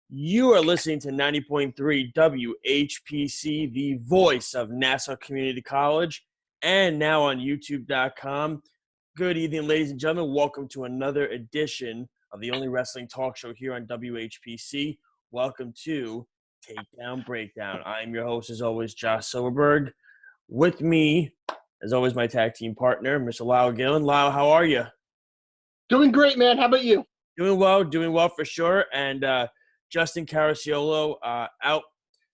You are listening to 90.3 WHPC, the voice of Nassau Community College, and now on YouTube.com. Good evening, ladies and gentlemen. Welcome to another edition of the only wrestling talk show here on WHPC. Welcome to Takedown Breakdown. I am your host, as always, Josh Silverberg. With me, as always, my tag team partner, Mr. Lyle Gillen. Lyle, how are you? Doing great, man. How about you? Doing well for sure. And Justin Caracciolo out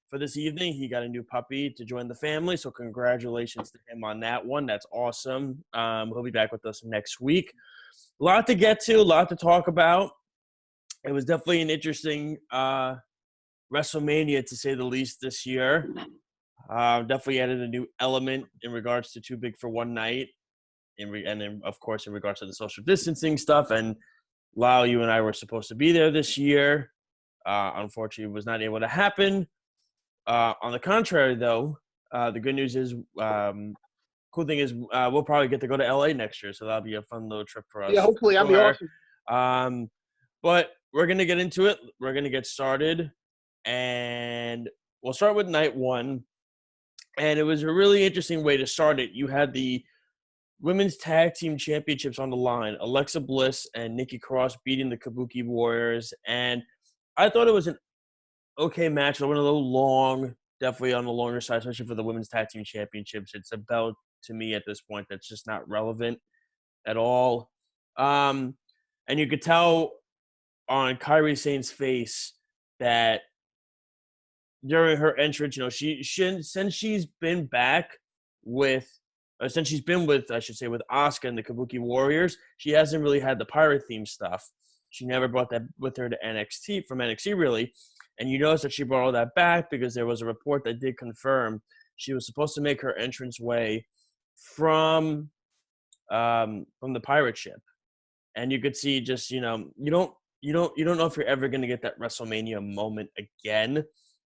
for this evening. He got a new puppy to join the family, so congratulations to him on that one. That's awesome. He'll be back with us next week. A lot to get to, a lot to talk about. It was definitely an interesting WrestleMania, to say the least, this year. Definitely added a new element in regards to Too Big for One Night, and then, of course, in regards to the social distancing stuff. And Lyle, you and I were supposed to be there this year. Unfortunately, it was not able to happen. On the contrary, though, the good news is, cool thing is, we'll probably get to go to LA next year, so that'll be a fun little trip for us. Yeah, hopefully, that'll be awesome. But we're gonna get into it. We're gonna get started, and we'll start with night one. And it was a really interesting way to start it. You had the Women's Tag Team Championships on the line. Alexa Bliss and Nikki Cross beating the Kabuki Warriors, and I thought it was an okay match. It went a little long, definitely on the longer side, especially for the Women's Tag Team Championships. It's a belt, to me, at this point, that's just not relevant at all. And you could tell on Kairi Sane's face that during her entrance, she since she's been back with – since she's been with, I should say, with Asuka and the Kabuki Warriors, she hasn't really had the pirate theme stuff. She never brought that with her to NXT, from NXT, really. And you notice that she brought all that back because there was a report that did confirm she was supposed to make her entrance way from the pirate ship. And you could see just, you don't know if you're ever going to get that WrestleMania moment again.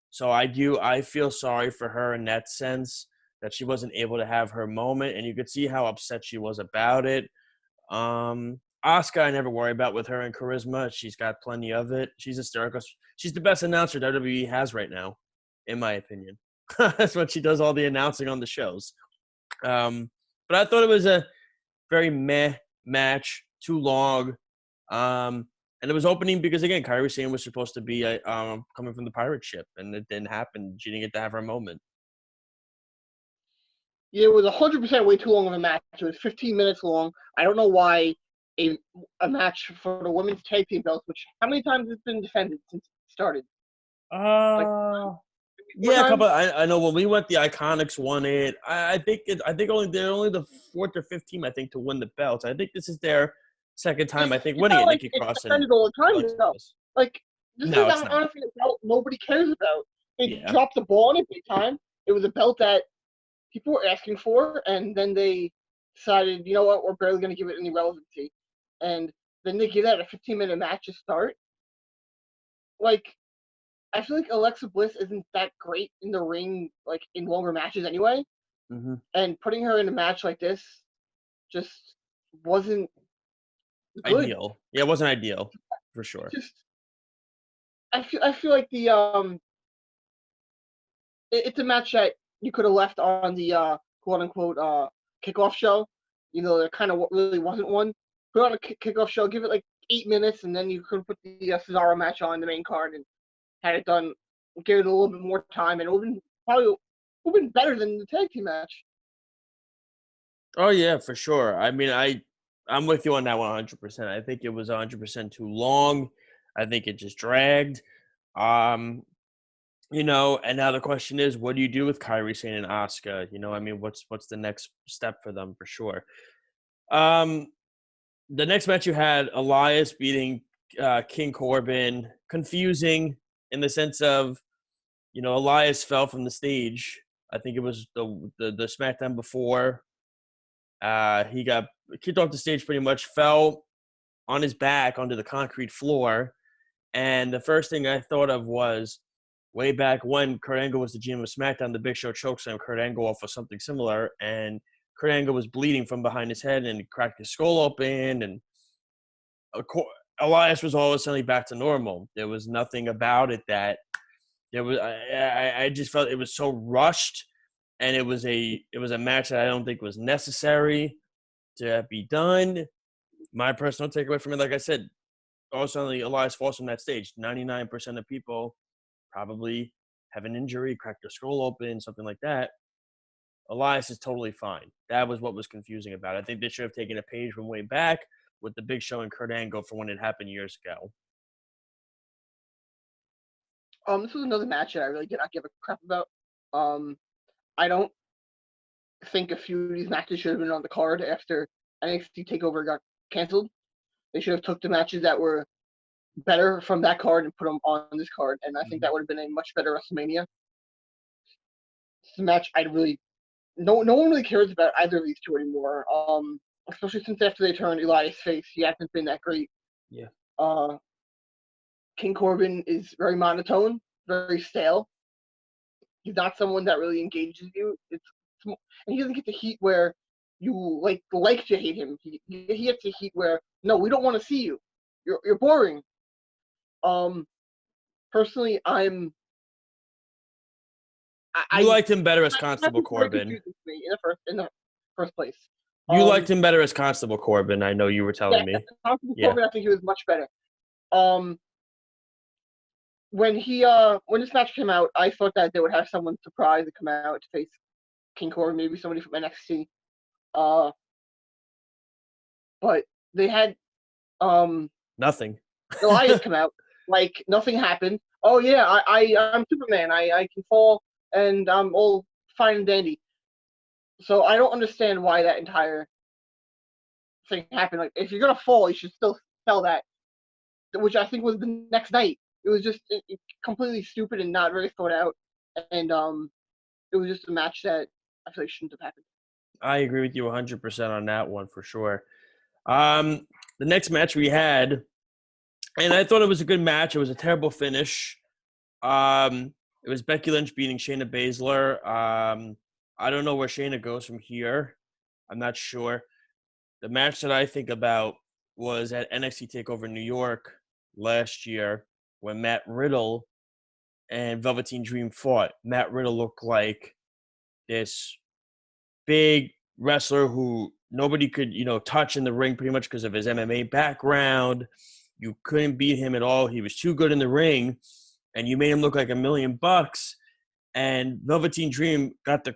So I feel sorry for her in that sense, that she wasn't able to have her moment. And you could see how upset she was about it. Asuka, I never worry about with her and charisma. She's got plenty of it. She's hysterical. She's the best announcer WWE has right now, in my opinion. That's what she does, all the announcing on the shows. But I thought it was a very meh match, too long. And it was opening because, again, Kairi Sane was supposed to be coming from the pirate ship, and it didn't happen. She didn't get to have her moment. Yeah, it was 100% way too long of a match. It was 15 minutes long. I don't know why a match for the women's tag team belts, which how many times has it been defended since it started? Yeah, a couple. I know when we went, the Iconics won it. I think they're only the fourth or fifth team, I think, to win the belts. I think this is their second time, I think, winning it. Like Nikki it's Cross defended all the time, though. Like this No, is it's not. honestly a belt nobody cares about. They Yeah. dropped the ball on it big time. It was a belt that people were asking for, and then they decided, you know what, we're barely going to give it any relevancy. And then they give that a 15-minute match to start. Like, I feel like Alexa Bliss isn't that great in the ring, like, in longer matches anyway. Mm-hmm. And putting her in a match like this just wasn't good. Ideal. Yeah, it wasn't ideal, for sure. I feel like it's a match that you could have left on the quote-unquote kickoff show. There kind of really wasn't one. Put on a kickoff show, give it like 8 minutes, and then you could put the Cesaro match on the main card and had it done, give it a little bit more time, and it would have been better than the tag team match. Oh, yeah, for sure. I mean, I'm with you on that 100%. I think it was 100% too long. I think it just dragged. And now the question is, what do you do with Kairi Sane and Asuka? I mean, what's the next step for them, for sure? The next match you had Elias beating King Corbin. Confusing in the sense of, Elias fell from the stage. I think it was the SmackDown before. He got kicked off the stage, pretty much fell on his back onto the concrete floor. And the first thing I thought of was, way back when Kurt Angle was the GM of SmackDown, the Big Show chokeslammed Kurt Angle off of something similar, and Kurt Angle was bleeding from behind his head and cracked his skull open. And Elias was all of a sudden back to normal. There was nothing about it that there was. I just felt it was so rushed, and it was a match that I don't think was necessary to be done. My personal takeaway from it, like I said, all of a sudden Elias falls from that stage. 99% of people probably have an injury, crack their skull open, something like that. Elias is totally fine. That was what was confusing about it. I think they should have taken a page from way back with the Big Show and Kurt Angle for when it happened years ago. This was another match that I really did not give a crap about. I don't think a few of these matches should have been on the card after NXT Takeover got canceled. They should have took the matches that were better from that card and put them on this card, and I think that would have been a much better WrestleMania. It's a match I really no one really cares about either of these two anymore. Especially since after they turned Elias face, he hasn't been that great. Yeah. King Corbin is very monotone, very stale. He's not someone that really engages you. And he doesn't get the heat where you like to hate him. He gets the heat where no, we don't want to see you. You're boring. Personally, You liked him better as Constable Corbin. In the first place. You liked him better as Constable Corbin. I know you were telling me. Constable Corbin, I think he was much better. When this match came out, I thought that they would have someone surprised to come out to face King Corbin, maybe somebody from NXT. But they had nothing. Elias come out like nothing happened. Oh yeah, I'm Superman. I can fall and I'm all fine and dandy. So I don't understand why that entire thing happened. Like if you're gonna fall, you should still sell that, which I think was the next night. It was just completely stupid and not very thought out, and it was just a match that I feel like shouldn't have happened. I agree with you 100% on that one for sure. The next match we had, and I thought it was a good match. It was a terrible finish. It was Becky Lynch beating Shayna Baszler. I don't know where Shayna goes from here. I'm not sure. The match that I think about was at NXT TakeOver New York last year when Matt Riddle and Velveteen Dream fought. Matt Riddle looked like this big wrestler who nobody could, touch in the ring pretty much because of his MMA background. You couldn't beat him at all. He was too good in the ring, and you made him look like $1 million. And Velveteen Dream got the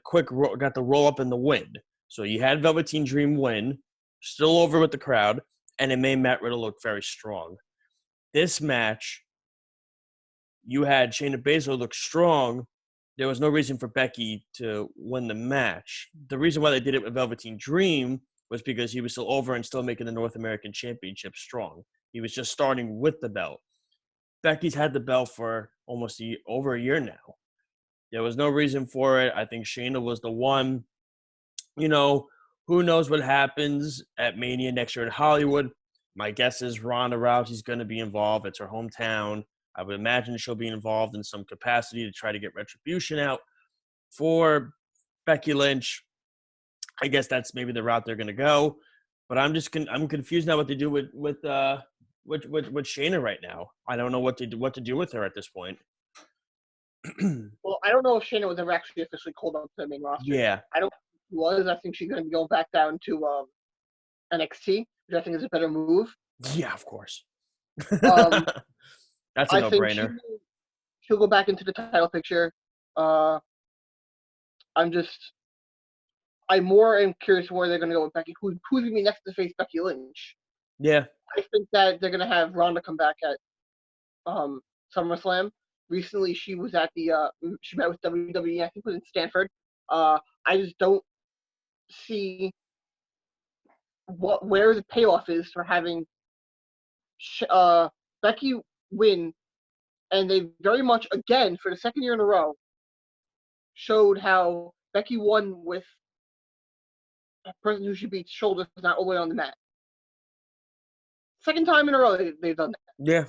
roll up in the win. So you had Velveteen Dream win, still over with the crowd, and it made Matt Riddle look very strong. This match, you had Shayna Baszler look strong. There was no reason for Becky to win the match. The reason why they did it with Velveteen Dream was because he was still over and still making the North American Championship strong. He was just starting with the belt. Becky's had the belt for almost over a year now. There was no reason for it. I think Shayna was the one. Who knows what happens at Mania next year in Hollywood. My guess is Ronda Rousey's going to be involved. It's her hometown. I would imagine she'll be involved in some capacity to try to get retribution out for Becky Lynch. I guess that's maybe the route they're going to go. But I'm confused now what to do with Shayna right now. I don't know what to do with her at this point. Well, I don't know if Shayna was ever actually officially called up to the main roster. Yeah. I don't think she was. I think she's going to be going back down to NXT, which I think is a better move. Yeah, of course. That's a no-brainer. She'll go back into the title picture. I'm more am curious where they're going to go with Becky. Who's going to be next to face Becky Lynch? Yeah. I think that they're going to have Ronda come back at SummerSlam. Recently, she was at she met with WWE, I think it was in Stanford. I just don't see where the payoff is for having Becky win, and they very much, again, for the second year in a row, showed how Becky won with a person who she beats shoulders not all the way on the mat. Second time in a row they've done that. Yeah.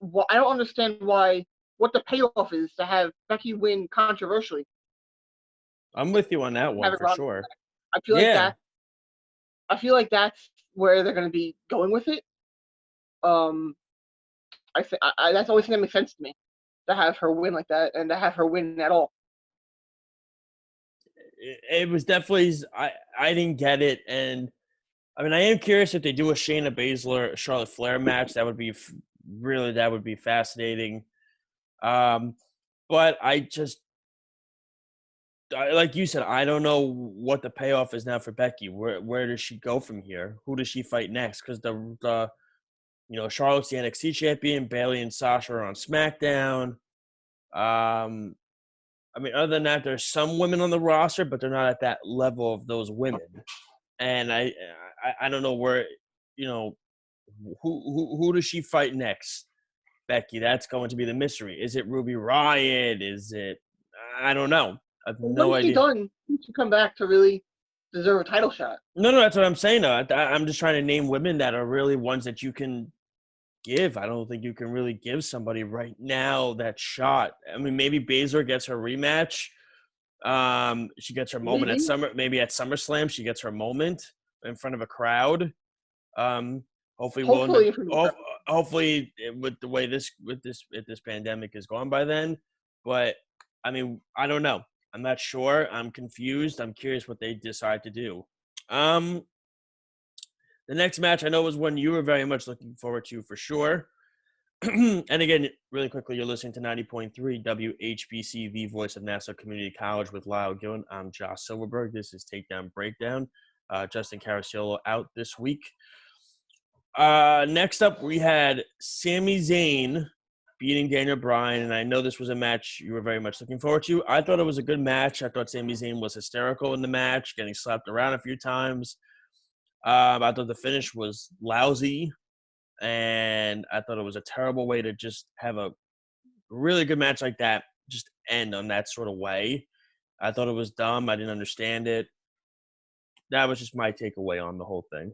Well, I don't understand what the payoff is to have Becky win controversially. I'm with you on that one for sure. I feel like that's where they're going to be going with it. Um, that's the only thing that makes sense to me, to have her win like that and to have her win at all. It was definitely I didn't get it, and I mean I am curious if they do a Shayna Baszler Charlotte Flair match. That would be really that would be fascinating. But I just like you said, I don't know what the payoff is now for Becky. Where does she go from here? Who does she fight next? Because the Charlotte's the NXT champion. Bayley and Sasha are on SmackDown. I mean, other than that, there's some women on the roster, but they're not at that level of those women. And I don't know where, you know, who does she fight next? Becky, that's going to be the mystery. Is it Ruby Riott? Is it? I don't know. I have What no has she idea. done to come back to really deserve a title shot? No, that's what I'm saying. Though. I'm just trying to name women that are really ones that you can give. I don't think you can really give somebody right now that shot. I mean, maybe Baszler gets her rematch. She gets her moment at Maybe. maybe at SummerSlam. She gets her moment in front of a crowd. Um, hopefully, Hopefully, for the hopefully with the way this pandemic is gone by then. But I mean, I don't know. I'm not sure. I'm confused. I'm curious what they decide to do. Um, the next match I know was one you were very much looking forward to for sure. And again, really quickly, you're listening to 90.3 WHBC, the voice of Nassau Community College with Lyle Gillen. I'm Josh Silverberg. This is Takedown Breakdown. Justin Caracciolo out this week. Next up, we had Sami Zayn beating Daniel Bryan, and I know this was a match you were very much looking forward to. I thought it was a good match. I thought Sami Zayn was hysterical in the match, getting slapped around a few times. I thought the finish was lousy, and I thought it was a terrible way to just have a really good match like that just end on that sort of way. I thought it was dumb. I didn't understand it. That was just my takeaway on the whole thing.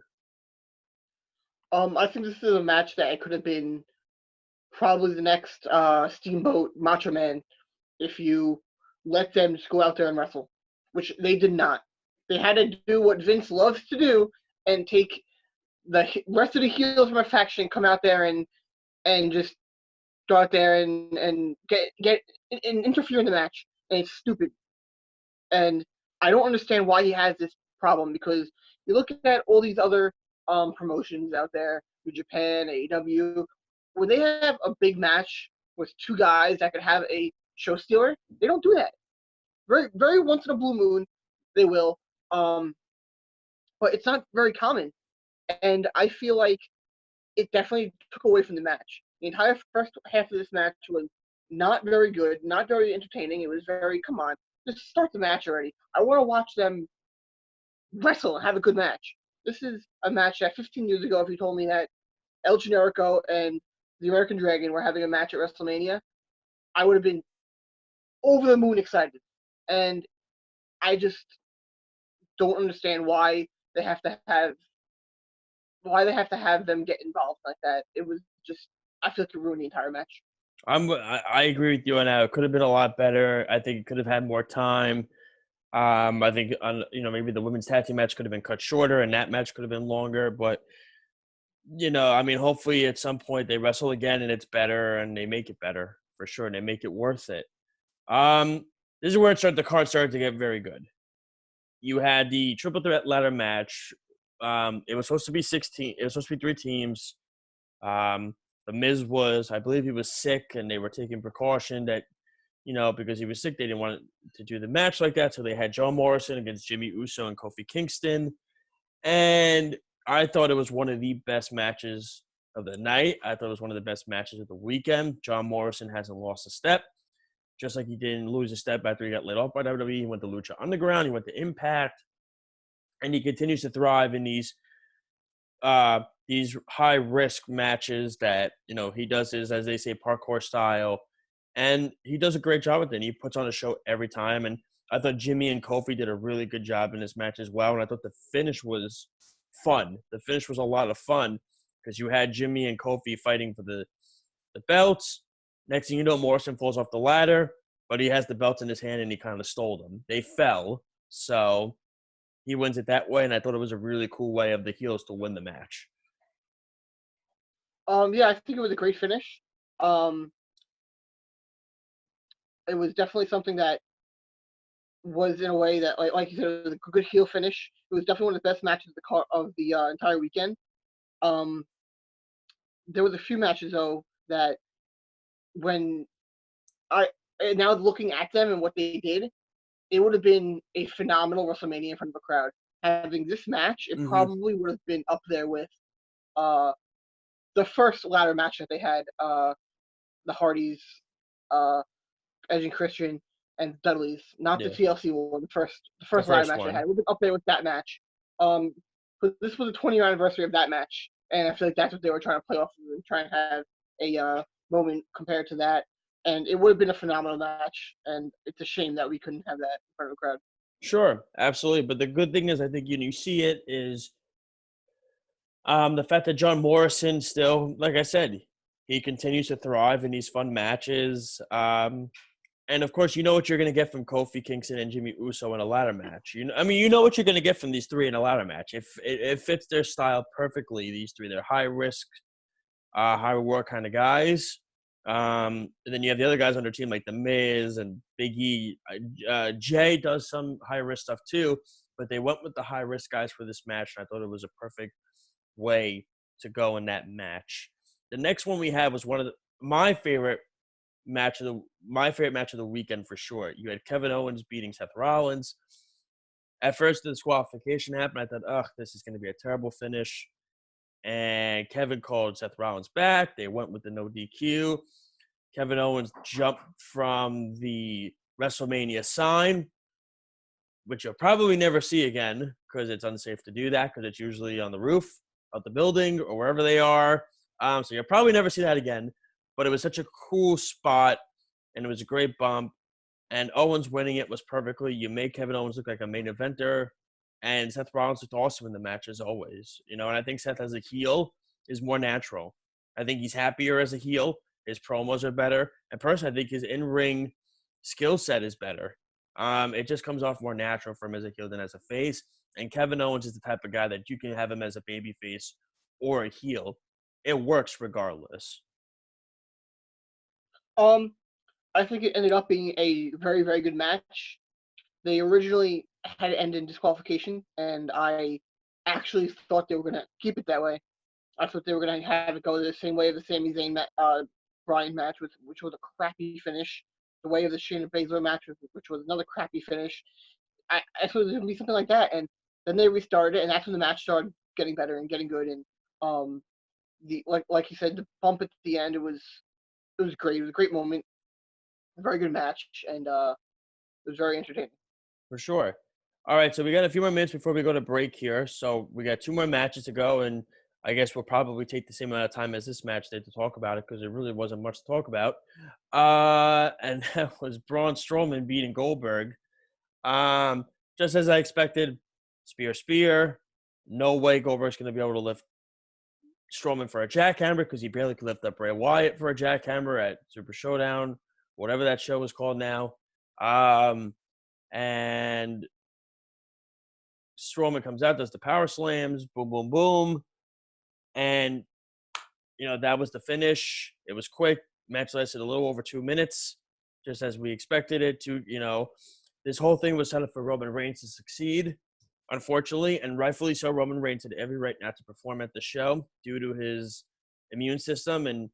I think this is a match that it could have been probably the next Steamboat Macho Man if you let them just go out there and wrestle, which they did not. They had to do what Vince loves to do and take the rest of the heels from a faction, come out there and just go out there and get and interfere in the match, and it's stupid. And I don't understand why he has this problem, because you look at all these other promotions out there, New Japan, AEW, when they have a big match with two guys that could have a show stealer, they don't do that. Very, very once in a blue moon, they will, but it's not very common. And I feel like it definitely took away from the match. The entire first half of this match was not very good, not very entertaining. It was very, come on, just start the match already. I want to watch them wrestle and have a good match. This is a match that 15 years ago, if you told me that El Generico and the American Dragon were having a match at WrestleMania, I would have been over the moon excited. And I just don't understand they have to have why they have to have them get involved like that. It was just, I feel like it ruined the entire match. I agree with you on that. It could have been a lot better. I think it could have had more time. I think maybe the women's tag team match could have been cut shorter, and that match could have been longer. But I mean, hopefully at some point they wrestle again and it's better, and they make it better for sure, and they make it worth it. This is where the card started to get very good. You had the triple threat ladder match. It was supposed to be 16. It was supposed to be 3 teams. The Miz was, I believe, he was sick, and they were taking precaution that, because he was sick, they didn't want to do the match like that. So they had John Morrison against Jimmy Uso and Kofi Kingston, and I thought it was one of the best matches of the night. I thought it was one of the best matches of the weekend. John Morrison hasn't lost a step. Just like he didn't lose a step after he got laid off by WWE. He went to Lucha Underground. He went to Impact. And he continues to thrive in these high-risk matches that, he does his, as they say, parkour style. And he does a great job with it. He puts on a show every time. And I thought Jimmy and Kofi did a really good job in this match as well. And I thought the finish was fun. The finish was a lot of fun because you had Jimmy and Kofi fighting for the belts. Next thing you know, Morrison falls off the ladder, but he has the belts in his hand and he kind of stole them. They fell, so he wins it that way, and I thought it was a really cool way of the heels to win the match. Yeah, I think it was a great finish. Um, it was definitely something that was in a way that, like you said, it was a good heel finish. It was definitely one of the best matches of the entire weekend. Um, there was a few matches though that when I now looking at them and what they did, it would have been a phenomenal WrestleMania in front of a crowd. Having this match, it Mm-hmm. probably would have been up there with uh, the first ladder match that they had, the Hardys, uh, Edge and Christian, and Dudley's, not the Yeah, TLC one, the the first ladder first match they had. one. It would have been up there with that match. Um, but this was the 20th anniversary of that match, and I feel like that's what they were trying to play off of and try and have a moment compared to that. And it would have been a phenomenal match, and it's a shame that we couldn't have that in front of a crowd. Sure, absolutely. But the good thing is, I think you see it is the fact that John Morrison still, like I said, he continues to thrive in these fun matches. And of course, you know what you're going to get from Kofi Kingston and Jimmy Uso in a ladder match. You know what you're going to get from these three in a ladder match. If it fits their style perfectly, these three, they're high risk, high reward kind of guys. And then you have the other guys on their team like The Miz and Big E. Jay does some high risk stuff too, but they went with the high risk guys for this match, and I thought it was a perfect way to go in that match. The next one we had was one of my favorite my favorite match of the weekend for sure. You had Kevin Owens beating Seth Rollins. At first, the disqualification happened. I thought, ugh, this is going to be a terrible finish. And Kevin called Seth Rollins back. They went with the no DQ. Kevin Owens jumped from the WrestleMania sign, which you'll probably never see again because it's unsafe to do that because it's usually on the roof of the building or wherever they are. So you'll probably never see that again. But it was such a cool spot, and it was a great bump. And Owens winning it was perfectly. You make Kevin Owens look like a main eventer, and Seth Rollins looked awesome in the match as always. And I think Seth as a heel is more natural. I think he's happier as a heel. His promos are better, and personally, I think his in-ring skill set is better. It just comes off more natural for him as a heel than as a face. And Kevin Owens is the type of guy that you can have him as a baby face or a heel. It works regardless. Um, I think it ended up being a very, very good match. They originally had it end in disqualification, and I actually thought they were gonna keep it that way. I thought they were gonna have it go the same way of the Sami Zayn Bryan match, which was a crappy finish. The way of the Shayna Baszler match, which was another crappy finish. I thought it was gonna be something like that, and then they restarted it, and that's when the match started getting better and getting good. And the like you said, the bump at the end, it was great. It was a great moment, a very good match, and it was very entertaining. For sure. All right, so we got a few more minutes before we go to break here. So we got two more matches to go, and I guess we'll probably take the same amount of time as this match did to talk about it because there really wasn't much to talk about. And that was Braun Strowman beating Goldberg. Um, just as I expected, spear. No way Goldberg's going to be able to lift Strowman for a jackhammer because he barely could lift up Bray Wyatt for a jackhammer at Super Showdown, whatever that show is called now. And Strowman comes out, does the power slams, boom, boom, boom. And, that was the finish. It was quick. Match lasted a little over 2 minutes, just as we expected it to. This whole thing was set up for Roman Reigns to succeed, unfortunately, and rightfully so. Roman Reigns had every right not to perform at the show due to his immune system and,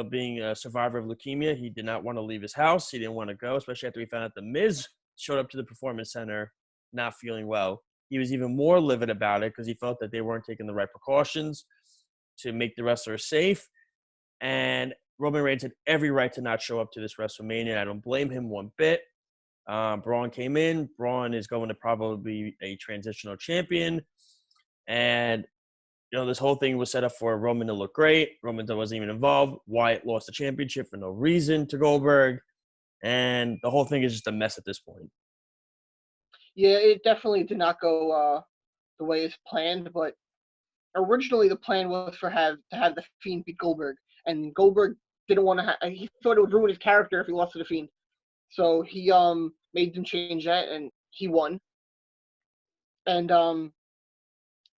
being a survivor of leukemia. He did not want to leave his house. He didn't want to go, especially after he found out The Miz showed up to the Performance Center not feeling well. He was even more livid about it because he felt that they weren't taking the right precautions to make the wrestler safe. And Roman Reigns had every right to not show up to this WrestleMania. I don't blame him one bit. Braun came in. Braun is going to probably be a transitional champion. And, this whole thing was set up for Roman to look great. Roman wasn't even involved. Wyatt lost the championship for no reason to Goldberg. And the whole thing is just a mess at this point. Yeah, it definitely did not go the way it's planned, but originally the plan was to have the Fiend beat Goldberg, and Goldberg didn't want to. He thought it would ruin his character if he lost to the Fiend, so he made them change that, and he won. And and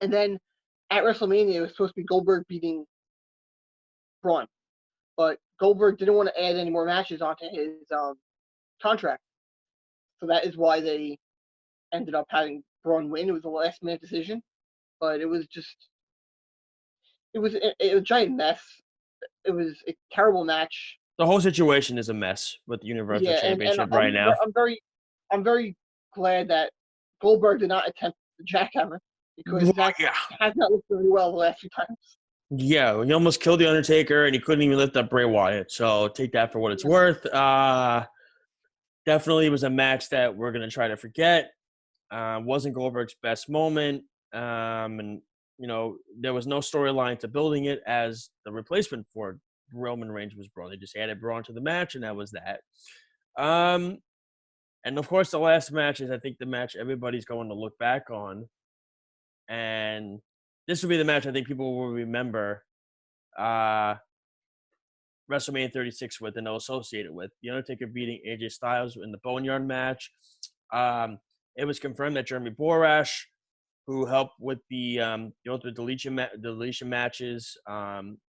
then at WrestleMania it was supposed to be Goldberg beating Braun. But Goldberg didn't want to add any more matches onto his contract. So that is why they ended up having Braun win. It was a last-minute decision, but it was a giant mess. It was a terrible match. The whole situation is a mess with the Universal Yeah, and Championship right now. I'm very glad that Goldberg did not attempt the jackhammer because that Yeah. has not looked very well the last few times. Yeah, he almost killed the Undertaker, and he couldn't even lift up Bray Wyatt. So take that for what it's worth. Definitely was a match that we're gonna try to forget. Wasn't Goldberg's best moment, and there was no storyline to building it as the replacement for Roman Reigns was Braun. They just added Braun to the match, and that was that. And of course, the last match is, I think, the match everybody's going to look back on, and this will be the match I think people will remember WrestleMania 36 with and they'll associate it with. The Undertaker beating AJ Styles in the Boneyard match. It was confirmed that Jeremy Borash, who helped with the Ultimate deletion matches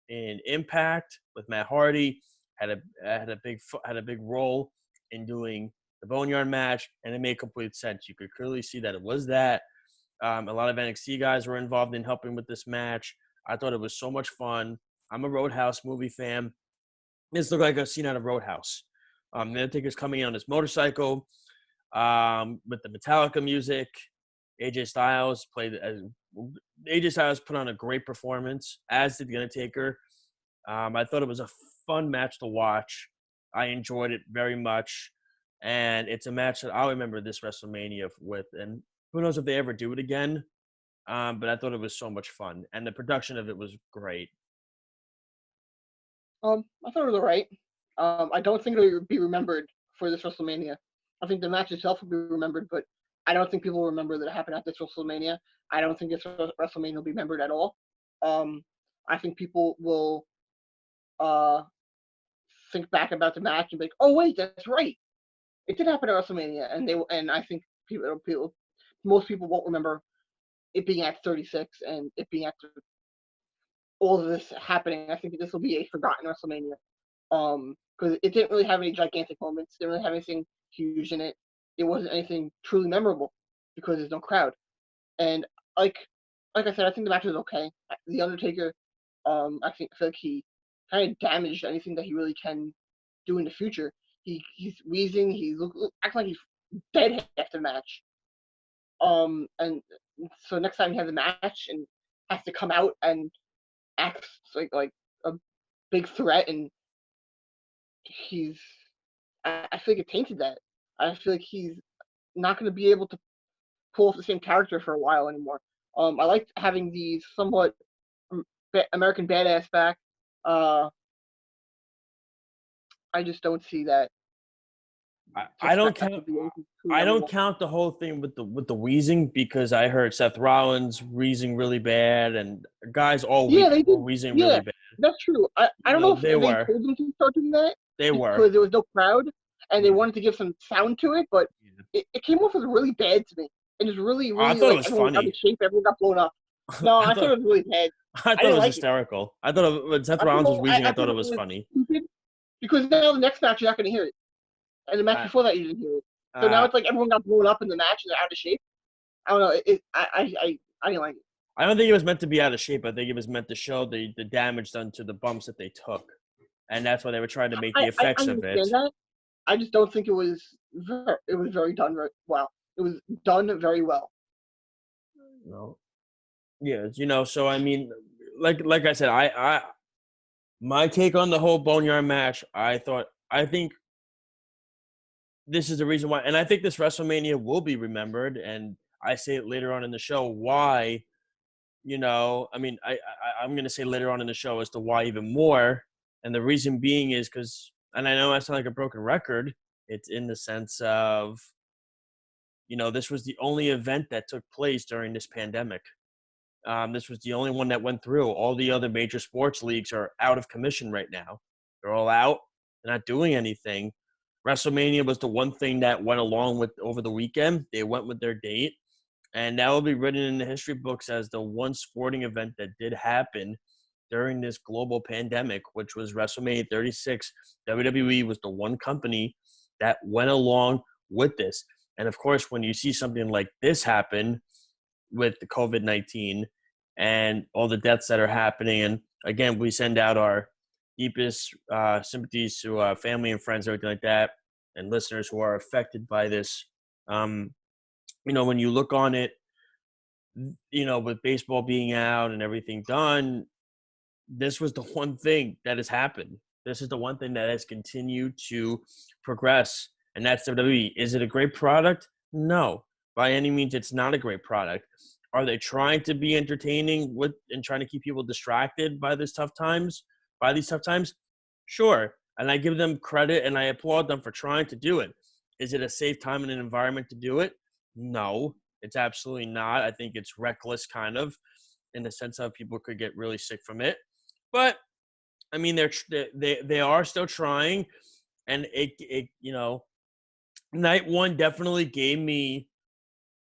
in Impact with Matt Hardy, had a big role in doing the Boneyard match, and it made complete sense. You could clearly see that it was that. A lot of NXT guys were involved in helping with this match. I thought it was so much fun. I'm a Roadhouse movie fan. This looked like a scene out of Roadhouse. The Undertaker's coming in on his motorcycle with the Metallica music. AJ Styles put on a great performance, as did the Undertaker. I thought it was a fun match to watch. I enjoyed it very much, and it's a match that I'll remember this WrestleMania with. And who knows if they ever do it again? But I thought it was so much fun, and the production of it was great. I thought it was alright. I don't think it will be remembered for this WrestleMania. I think the match itself will be remembered, but I don't think people will remember that it happened at this WrestleMania. I don't think this WrestleMania will be remembered at all. I think people will think back about the match and be like, "Oh wait, that's right, it did happen at WrestleMania," and I think most people won't remember it being at 36 and it being at all of this happening. I think this will be a forgotten WrestleMania. Because it didn't really have any gigantic moments. It didn't really have anything huge in it. It wasn't anything truly memorable because there's no crowd. And like I said, I think the match was okay. The Undertaker, I feel like he kind of damaged anything that he really can do in the future. He's wheezing. He's acting like he's dead after the match. And so next time he has a match and has to come out and act like a big threat, and I feel like it tainted that. I feel like he's not going to be able to pull off the same character for a while anymore. I liked having the somewhat American Badass back. I just don't see that. I don't count the whole thing with the wheezing, because I heard Seth Rollins wheezing really bad, and guys all week were wheezing really bad. That's true. I don't know if they told them to start doing that. They were, because there was no crowd and they wanted to give some sound to it, but it came off as really bad to me. And just really, really, I thought it was funny. Out of shape, everyone got blown up. No, I thought it was really bad. I thought it was hysterical. I thought when Seth Rollins was wheezing, I thought it was funny. Because now the next match you're not going to hear it, and the match before that you didn't hear it. So now it's like everyone got blown up in the match and they're out of shape. I don't know. I didn't like it. I don't think it was meant to be out of shape. I think it was meant to show the damage done to the bumps that they took, and that's why they were trying to make the effects of it. That. I just don't think it was very done very well. It was done very well. No. Yeah, so I mean, like I said, I my take on the whole Boneyard match, I think this is the reason why, and I think this WrestleMania will be remembered, and I say it later on in the show why. I mean, I'm going to say later on in the show as to why even more, and the reason being is because, and I know I sound like a broken record, it's in the sense of, this was the only event that took place during this pandemic. This was the only one that went through. All the other major sports leagues are out of commission right now. They're all out. They're not doing anything. WrestleMania was the one thing that went along with over the weekend. They went with their date. And that will be written in the history books as the one sporting event that did happen during this global pandemic, which was WrestleMania 36. WWE was the one company that went along with this. And of course, when you see something like this happen with the COVID-19 and all the deaths that are happening, and again, we send out our deepest sympathies to family and friends, everything like that, and listeners who are affected by this. When you look on it, with baseball being out and everything done, this was the one thing that has happened. This is the one thing that has continued to progress, and that's WWE. Is it a great product? No. By any means, it's not a great product. Are they trying to be entertaining and trying to keep people distracted by these tough times? Sure. And I give them credit and I applaud them for trying to do it. Is it a safe time and an environment to do it? No, it's absolutely not. I think it's reckless, kind of, in the sense of people could get really sick from it. But I mean, they are still trying, and it night one definitely gave me,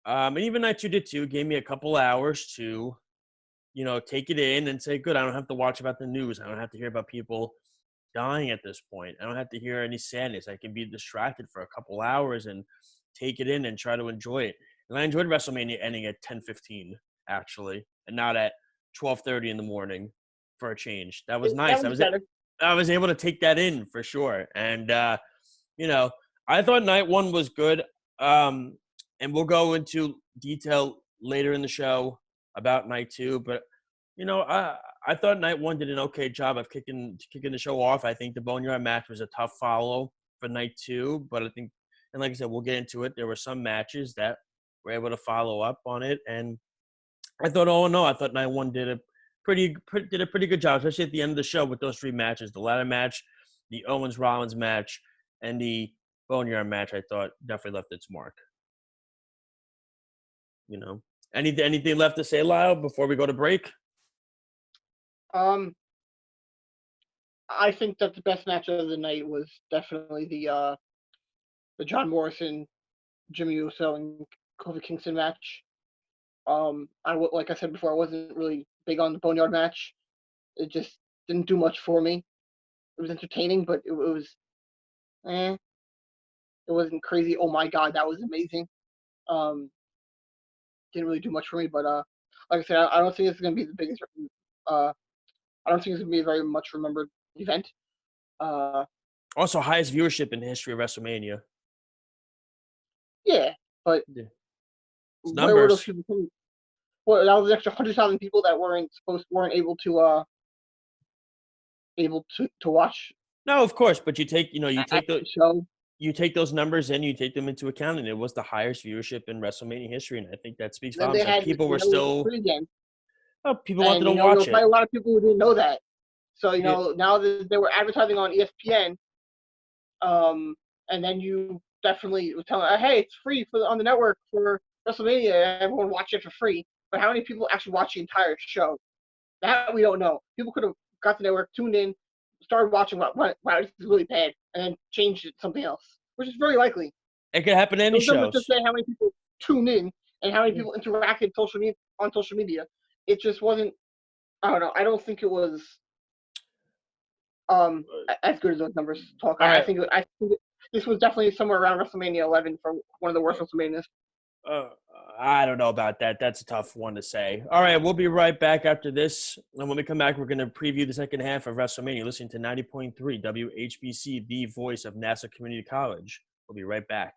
and even night two did too, gave me a couple hours to, take it in and say, good, I don't have to watch about the news. I don't have to hear about people dying at this point. I don't have to hear any sadness. I can be distracted for a couple hours and take it in and try to enjoy it. And I enjoyed WrestleMania ending at 10:15 actually, and not at 12:30 in the morning for a change. That was nice. I was able to take that in for sure. And I thought night one was good. And we'll go into detail later in the show about night two, but I thought night one did an okay job of kicking the show off. I think the Boneyard match was a tough follow for night two, but I think, and like I said, we'll get into it. There were some matches that were able to follow up on it, and I thought, I thought night one did a pretty good job, especially at the end of the show with those three matches: the ladder match, the Owens Rollins match, and the Boneyard match. I thought definitely left its mark. Anything left to say, Lyle, before we go to break? I think that the best match of the night was definitely the John Morrison, Jimmy Uso, and Kofi Kingston match. Like I said before, I wasn't really big on the Boneyard match. It just didn't do much for me. It was entertaining, but it was, It wasn't crazy. Oh my god, that was amazing. Didn't really do much for me, but like I said, I don't think it's gonna be the biggest. I don't think it's gonna be a very much remembered event. Also, highest viewership in the history of WrestleMania. Yeah, but where were those people coming? Well, that was an extra 100,000 people that weren't able to watch. No, of course, but you take the show. You take those numbers and you take them into account, and it was the highest viewership in WrestleMania history, and I think that speaks volumes. Like people were still, people wanted to watch it. There were probably a lot of people who didn't know that. So now that they were advertising on ESPN, and then you definitely were telling, hey, it's free on the network for WrestleMania. Everyone watch it for free. But how many people actually watch the entire show? That we don't know. People could have got the network, tuned in, started watching, wow, this is really bad, and then changed it to something else, which is very likely. It could happen to any show. It doesn't just say how many people tune in and how many people interacted on social media. It just wasn't. I don't know. I don't think it was as good as those numbers talk. I think this was definitely somewhere around WrestleMania 11 for one of the worst WrestleManias. I don't know about that. That's a tough one to say. All right, we'll be right back after this. And when we come back, we're going to preview the second half of WrestleMania, listening to 90.3 WHBC, the voice of Nassau Community College. We'll be right back.